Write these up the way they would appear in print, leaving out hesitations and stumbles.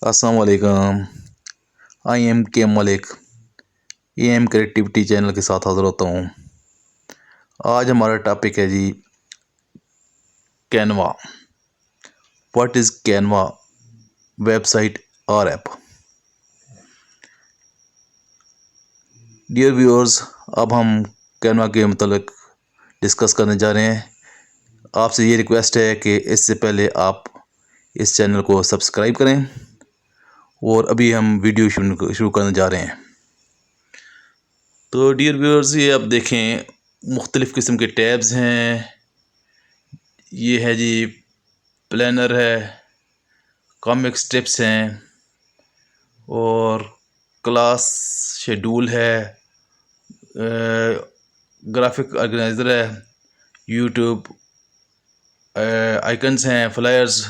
अस्सलाम वालेकुम। I am K Malik A M creativity channel के साथ हाज़िर होता हूँ। आज हमारा टॉपिक है जी Canva. What is Canva website और ऐप। डियर व्यूअर्स, अब हम कैनवा के मतलब डिस्कस करने जा रहे हैं। आपसे ये रिक्वेस्ट है कि इससे पहले आप इस चैनल को सब्सक्राइब करें और अभी हम वीडियो शुरू करने जा रहे हैं। तो डियर व्यूअर्स, ये आप देखें मुख्तलिफ़ किस्म के टैब्स हैं। ये है जी प्लानर है, कॉमिक स्ट्रिप्स हैं और क्लास शेड्यूल है, ग्राफिक ऑर्गेनाइज़र है, यूट्यूब आइकन्स हैं, फ्लायर्स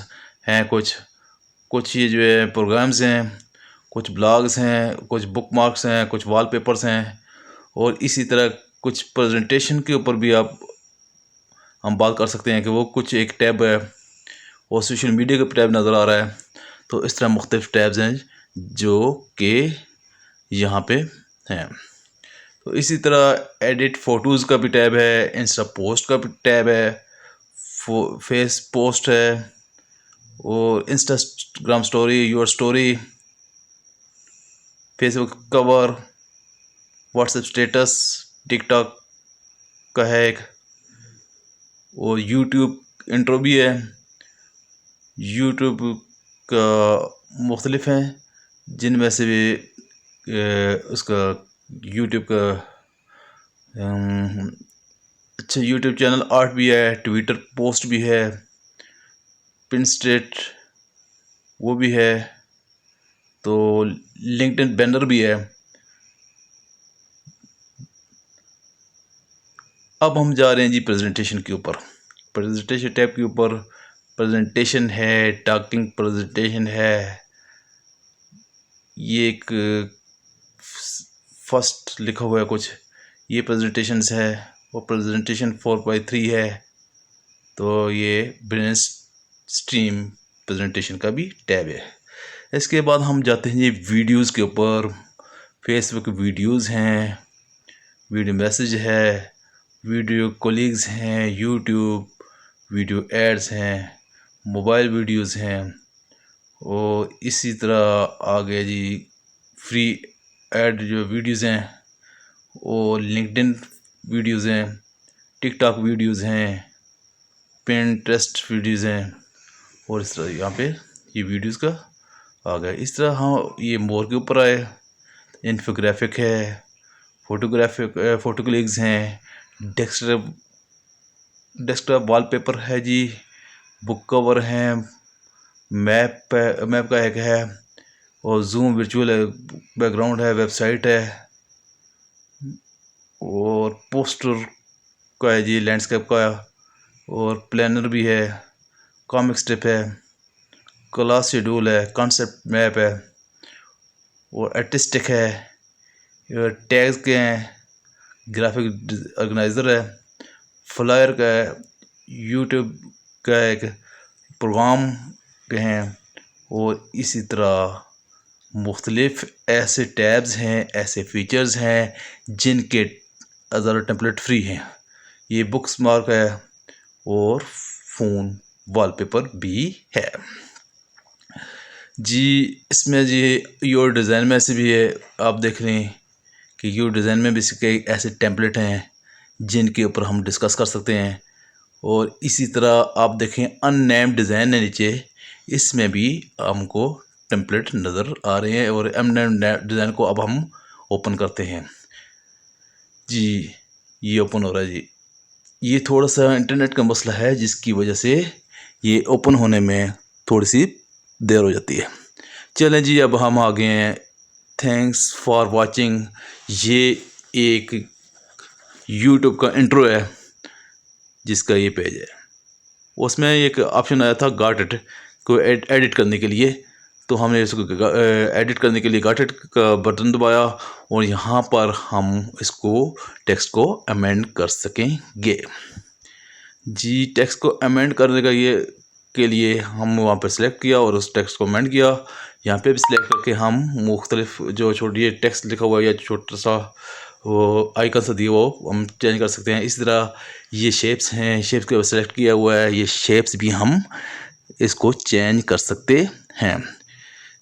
हैं, कुछ ये जो है प्रोग्राम्स हैं, कुछ ब्लॉग्स हैं, कुछ बुकमार्क्स हैं, कुछ वॉलपेपर्स हैं और इसी तरह कुछ प्रेजेंटेशन के ऊपर भी हम बात कर सकते हैं कि वो कुछ एक टैब है और सोशल मीडिया का टैब नज़र आ रहा है। तो इस तरह मुख्तलिफ टैब्स हैं जो कि यहाँ पे हैं। तो इसी तरह एडिट फ़ोटोज़ का भी टैब है, इंस्टा पोस्ट का भी टैब है, फेस पोस्ट है और Instagram story, your story, Facebook cover, WhatsApp status, TikTok का है एक और यूट्यूब इंट्रो भी है। यूट्यूब का मुख्तलिफ हैं जिनमें से भी उसका यूट्यूब का अच्छा यूट्यूब चैनल आर्ट भी है, ट्विटर पोस्ट भी है, पिनस्ट्रेट वो भी है, तो लिंक्डइन बैनर भी है। अब हम जा रहे हैं जी प्रेजेंटेशन के ऊपर। प्रेजेंटेशन टैब के ऊपर प्रेजेंटेशन है, टॉकिंग प्रेजेंटेशन है, ये एक फर्स्ट लिखा हुआ है कुछ, ये प्रेजेंटेशंस है और प्रेजेंटेशन 4x3 है। तो ये ब्रेन स्ट्रीम प्रेजेंटेशन का भी टैब है। इसके बाद हम जाते हैं ये वीडियोस के ऊपर। फेसबुक वीडियोस हैं, वीडियो मैसेज है, वीडियो कॉलिग्स हैं, यूट्यूब वीडियो एड्स हैं, मोबाइल वीडियोस हैं और इसी तरह आगे जी फ्री एड जो वीडियोस हैं और लिंक्डइन वीडियोस हैं, टिकटॉक वीडियोस हैं, पिंटरेस्ट वीडियोस हैं और इस तरह यहाँ पे ये वीडियोस का आ गया। इस तरह हम ये मोर के ऊपर आए, इन्फोग्राफिक है, फ़ोटो क्लिक्स हैं, डेस्कटॉप वॉलपेपर है जी, बुक कवर हैं, मैप का एक है और जूम वर्चुअल बैकग्राउंड है, वेबसाइट है और पोस्टर का है जी, लैंडस्केप का और प्लानर भी है, कॉमिक स्ट्रिप है, क्लास शेड्यूल है, कॉन्सेप्ट मैप है और आर्टिस्टिक है, टैग्स के हैं, ग्राफिक ऑर्गेनाइज़र है, फ्लायर का है, यूट्यूब का एक प्रोग्राम के हैं और इसी तरह मुख्तलिफ ऐसे टैब्स हैं, ऐसे फीचर्स हैं जिनके ज़रा टेम्पलेट फ्री हैं। ये बुक्स मार्क है और फ़ोन वॉलपेपर भी है जी। इसमें जी योर डिज़ाइन में से भी है, आप देख लें कि योर डिज़ाइन में भी कई ऐसे टेम्पलेट हैं जिनके ऊपर हम डिस्कस कर सकते हैं। और इसी तरह आप देखें अननेम्ड डिज़ाइन है नीचे, इसमें भी हमको टेम्पलेट नज़र आ रहे हैं और अननेम्ड डिज़ाइन को अब हम ओपन करते हैं जी। ये ओपन हो रहा है जी। ये थोड़ा सा इंटरनेट का मसला है जिसकी वजह से ये ओपन होने में थोड़ी सी देर हो जाती है। चलें जी, अब हम आ गए हैं थैंक्स फॉर वाचिंग। ये एक यूट्यूब का इंट्रो है जिसका ये पेज है। उसमें एक ऑप्शन आया था गॉट इट को एडिट करने के लिए, तो हमने इसको एडिट करने के लिए गॉट इट का बटन दबाया और यहाँ पर हम इसको टेक्स्ट को अमेंड कर सकेंगे जी। टेक्स्ट को अमेंड करने का ये के लिए हम वहाँ पर सिलेक्ट किया और उस टेक्स्ट को अमेंड किया। यहाँ पे भी सिलेक्ट करके हम मुख्तलिफ जो छोटी टेक्स्ट लिखा हुआ है या छोटा सा वो आइकन सा दिया वो हम चेंज कर सकते हैं। इस तरह ये शेप्स हैं, शेप्स को सिलेक्ट किया हुआ है, ये शेप्स भी हम इसको चेंज कर सकते हैं।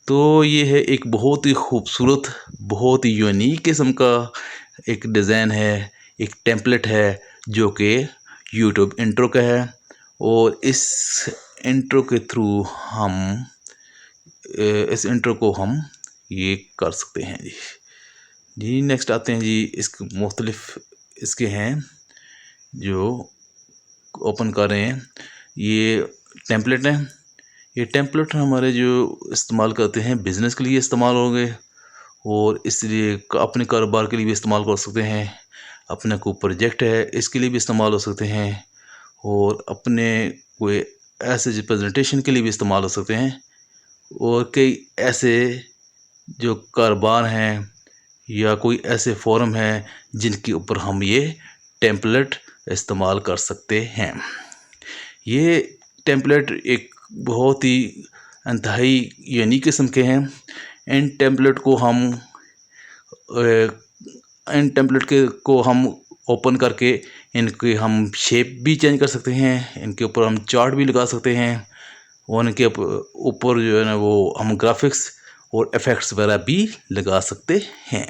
तो ये है एक बहुत ही खूबसूरत, बहुत ही यूनिक किस्म का एक डिज़ाइन है, एक टेम्पलेट है जो कि यूट्यूब इंट्रो का है। और इस इंट्रो के थ्रू हम इस इंट्रो को हम ये कर सकते हैं जी। नेक्स्ट आते हैं जी, इसके मुख्तलिफ इसके हैं जो ओपन कर रहे हैं। ये टेम्पलेट हैं, ये टेम्पलेट हमारे जो इस्तेमाल करते हैं बिज़नेस के लिए इस्तेमाल होंगे और इसलिए अपने कारोबार के लिए भी इस्तेमाल कर सकते हैं, अपना कोई प्रोजेक्ट है इसके लिए भी इस्तेमाल हो सकते हैं और अपने कोई ऐसे प्रेजेंटेशन के लिए भी इस्तेमाल हो सकते हैं। और कई ऐसे जो कारोबार हैं या कोई ऐसे फोरम हैं जिनके ऊपर हम ये टेम्पलेट इस्तेमाल कर सकते हैं। ये टेम्पलेट एक बहुत ही इंतहाई यूनिक किस्म के हैं। इन टेम्पलेट को हम ओपन करके इनके हम शेप भी चेंज कर सकते हैं, इनके ऊपर हम चार्ट भी लगा सकते हैं और इनके ऊपर जो है ना वो हम ग्राफिक्स और इफ़ेक्ट्स वगैरह भी लगा सकते हैं।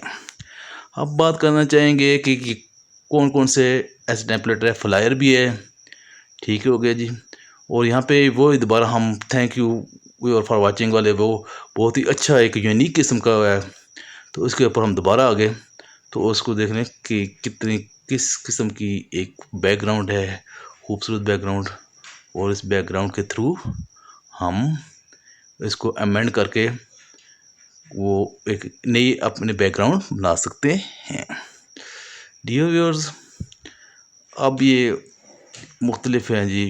अब बात करना चाहेंगे कि कौन कौन से ऐसे टेम्पलेट है। फ्लायर भी है, ठीक हो गया जी। और यहाँ पे वो दोबारा हम थैंक यू फॉर वाचिंग वाले वो बहुत ही अच्छा एक यूनिक किस्म का है, तो उसके ऊपर हम दोबारा आ गए तो उसको देख लें कि किस किस्म की एक बैकग्राउंड है, खूबसूरत बैकग्राउंड। और इस बैकग्राउंड के थ्रू हम इसको अमेंड करके वो एक नई अपने बैकग्राउंड बना सकते हैं। डियर व्यूअर्स, अब ये मुख्तलिफ हैं जी।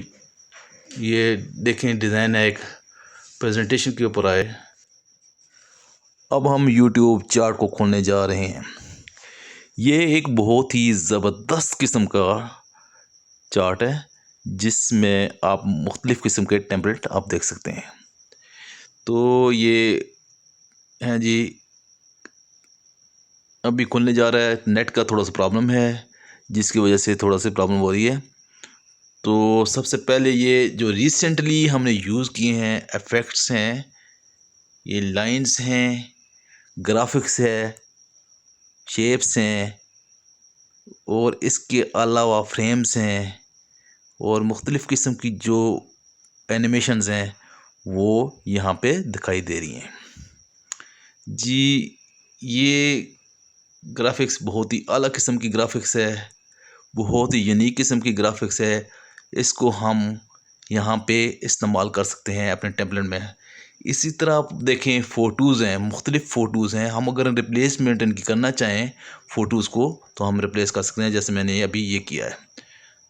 ये देखें डिज़ाइन है एक प्रेजेंटेशन के ऊपर आए। अब हम यूट्यूब चार्ट को खोलने जा रहे हैं। ये एक बहुत ही ज़बरदस्त किस्म का चार्ट है जिसमें आप मुख्तलिफ़ किस्म के टेम्पलेट आप देख सकते हैं। तो ये हैं जी, अभी खुलने जा रहा है। नेट का थोड़ा सा प्रॉब्लम है जिसकी वजह से थोड़ा सी प्रॉब्लम हो रही है। तो सबसे पहले ये जो रिसेंटली हमने यूज़ किए हैं इफ़ेक्ट्स हैं, ये लाइंस हैं, ग्राफिक्स है, शेप्स हैं और इसके अलावा फ्रेम्स हैं और मुख्तलिफ़ किस्म की जो एनिमेशंस हैं वो यहाँ पे दिखाई दे रही हैं जी। ये ग्राफिक्स बहुत ही अलग किस्म की ग्राफिक्स है, बहुत ही यूनिक किस्म की ग्राफिक्स है। इसको हम यहाँ पे इस्तेमाल कर सकते हैं अपने टेम्पलेट में। इसी तरह आप देखें फ़ोटोज़ हैं, मुख्तलिफ़ फ़ोटोज़ हैं। हम अगर रिप्लेसमेंट इनकी करना चाहें फ़ोटोज़ को तो हम रिप्लेस कर सकते हैं, जैसे मैंने अभी ये किया है।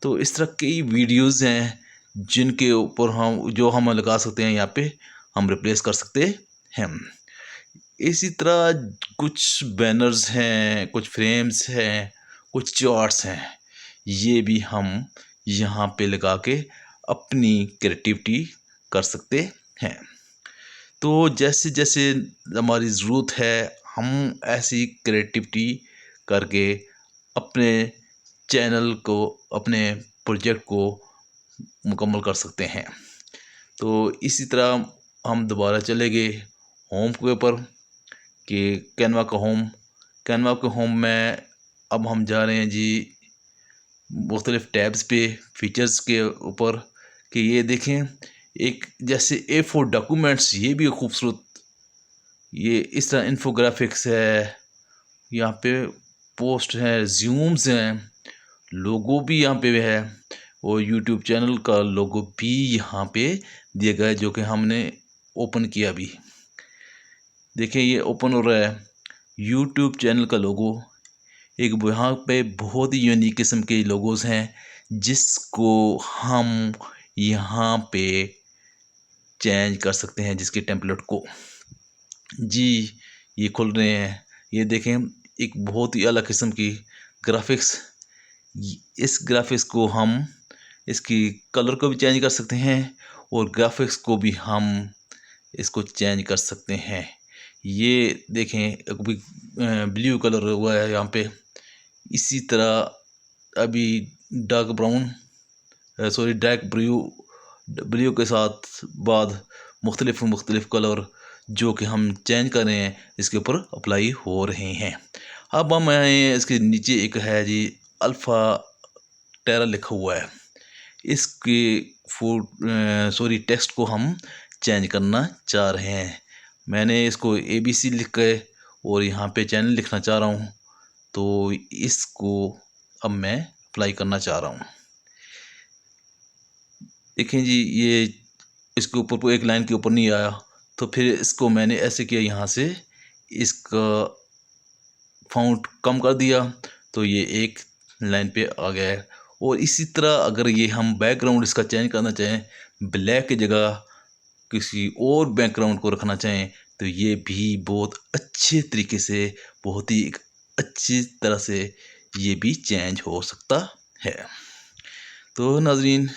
तो इस तरह कई वीडियोज़ हैं जिनके ऊपर हम लगा सकते हैं, यहाँ पे हम रिप्लेस कर सकते हैं। इसी तरह कुछ बैनर्स हैं, कुछ फ्रेम्स हैं, कुछ चार्ट्स हैं, ये भी हम यहाँ पे लगा के अपनी क्रिएटिविटी कर सकते हैं। तो जैसे जैसे हमारी ज़रूरत है हम ऐसी क्रिएटिविटी करके अपने चैनल को, अपने प्रोजेक्ट को मुकम्मल कर सकते हैं। तो इसी तरह हम दोबारा चले गए होम के ऊपर कि कैनवा के होम में अब हम जा रहे हैं जी मुख्तलिफ़ टैब्स पे फीचर्स के ऊपर कि ये देखें एक जैसे A4 डॉक्यूमेंट्स, ये भी खूबसूरत, ये इस तरह इन्फोग्राफिक्स है, यहाँ पे पोस्ट हैं, ज़ूम्स हैं, लोगो भी यहाँ पे है और यूट्यूब चैनल का लोगो भी यहाँ पे दिया गया है जो कि हमने ओपन किया अभी। देखिए ये ओपन हो रहा है यूट्यूब चैनल का लोगो। एक यहाँ पे बहुत ही यूनिक किस्म के लोगोज़ हैं जिसको हम यहाँ पे चेंज कर सकते हैं, जिसके टेम्पलेट को जी। ये खुल रहे हैं, ये देखें एक बहुत ही अलग किस्म की ग्राफिक्स। इस ग्राफिक्स को हम इसकी कलर को भी चेंज कर सकते हैं और ग्राफिक्स को भी हम इसको चेंज कर सकते हैं। ये देखें अभी ब्लू कलर हुआ है यहाँ पे, इसी तरह अभी डार्क ब्राउन डार्क ब्लू के साथ बाद मुख्तलिफ कलर जो कि हम चेंज कर रहे हैं इसके ऊपर अप्लाई हो रहे हैं। अब हम इसके नीचे एक है जी अल्फ़ा टेरा लिखा हुआ है, इसके टेक्स्ट को हम चेंज करना चाह रहे हैं। मैंने इसको ABC लिख के और यहाँ पे चैनल लिखना चाह रहा हूँ, तो इसको अब मैं अप्लाई करना चाह रहा हूँ। देखें जी, ये इसके ऊपर एक लाइन के ऊपर नहीं आया, तो फिर इसको मैंने ऐसे किया, यहाँ से इसका फ़ॉन्ट कम कर दिया तो ये एक लाइन पे आ गया है। और इसी तरह अगर ये हम बैकग्राउंड इसका चेंज करना चाहें, ब्लैक की जगह किसी और बैकग्राउंड को रखना चाहें, तो ये भी बहुत अच्छे तरीके से, बहुत ही अच्छी तरह से ये भी चेंज हो सकता है। तो नाज़रीन,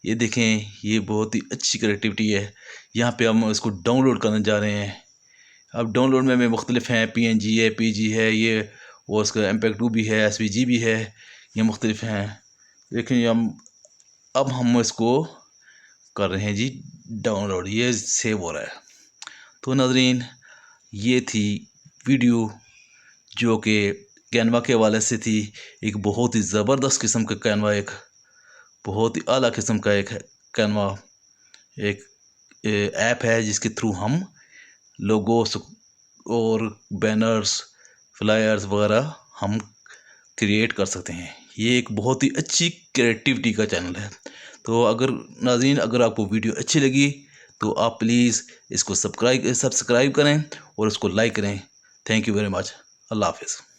ये देखें, ये बहुत ही अच्छी क्रिएटिविटी है। यहाँ पे हम इसको डाउनलोड करने जा रहे हैं। अब डाउनलोड में मुख्तलिफ हैं, PNG है, PG है, ये और उसका MPEG-2 भी है, SVG भी है, ये मुख्तलिफ हैं। देखें अब हम इसको कर रहे हैं जी डाउनलोड, ये सेव हो रहा है। तो नाज़रीन, ये थी वीडियो जो कि कैनवा के हवाले से थी। एक बहुत ही ज़बरदस्त किस्म का कैनवा, एक बहुत ही आला किस्म का एक कैनवा, एक ऐप है जिसके थ्रू हम लोगोस और बैनर्स, फ्लायर्स वगैरह हम क्रिएट कर सकते हैं। ये एक बहुत ही अच्छी क्रिएटिविटी का चैनल है। तो अगर नाज़रीन, अगर आपको वीडियो अच्छी लगी तो आप प्लीज़ इसको सब्सक्राइब करें और उसको लाइक करें। Thank you very much. अल्लाह हाफ़िज़।